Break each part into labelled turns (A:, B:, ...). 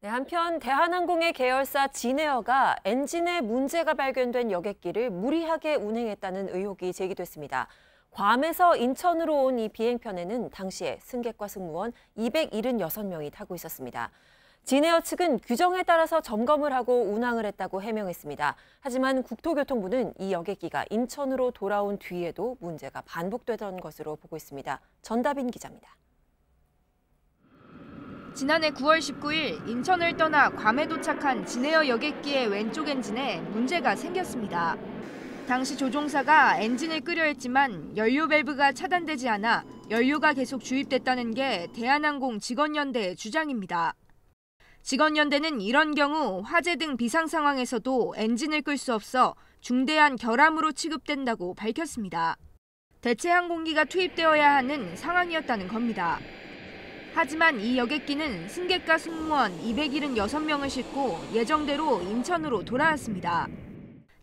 A: 네, 한편 대한항공의 계열사 진에어가 엔진에 문제가 발견된 여객기를 무리하게 운행했다는 의혹이 제기됐습니다. 괌에서 인천으로 온 이 비행편에는 당시에 승객과 승무원 276명이 타고 있었습니다. 진에어 측은 규정에 따라서 점검을 하고 운항을 했다고 해명했습니다. 하지만 국토교통부는 이 여객기가 인천으로 돌아온 뒤에도 문제가 반복되던 것으로 보고 있습니다. 전다빈 기자입니다.
B: 지난해 9월 19일 인천을 떠나 괌에 도착한 진에어 여객기의 왼쪽 엔진에 문제가 생겼습니다. 당시 조종사가 엔진을 끄려 했지만 연료 밸브가 차단되지 않아 연료가 계속 주입됐다는 게 대한항공 직원연대의 주장입니다. 직원연대는 이런 경우 화재 등 비상 상황에서도 엔진을 끌 수 없어 중대한 결함으로 취급된다고 밝혔습니다. 대체 항공기가 투입되어야 하는 상황이었다는 겁니다. 하지만 이 여객기는 승객과 승무원 276명을 싣고 예정대로 인천으로 돌아왔습니다.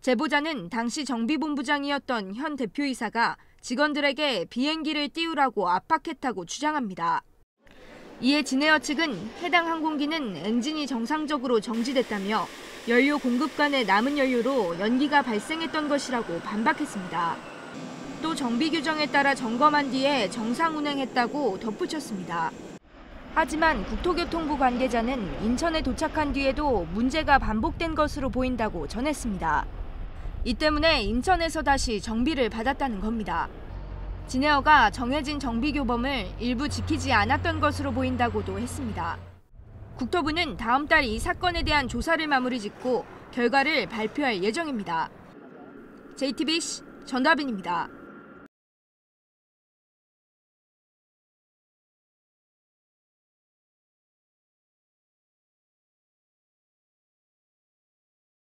B: 제보자는 당시 정비본부장이었던 현 대표이사가 직원들에게 비행기를 띄우라고 압박했다고 주장합니다. 이에 진에어 측은 해당 항공기는 엔진이 정상적으로 정지됐다며 연료 공급관의 남은 연료로 연기가 발생했던 것이라고 반박했습니다. 또 정비 규정에 따라 점검한 뒤에 정상 운행했다고 덧붙였습니다. 하지만 국토교통부 관계자는 인천에 도착한 뒤에도 문제가 반복된 것으로 보인다고 전했습니다. 이 때문에 인천에서 다시 정비를 받았다는 겁니다. 진에어가 정해진 정비 교범을 일부 지키지 않았던 것으로 보인다고도 했습니다. 국토부는 다음 달 이 사건에 대한 조사를 마무리 짓고 결과를 발표할 예정입니다. JTBC 전다빈입니다.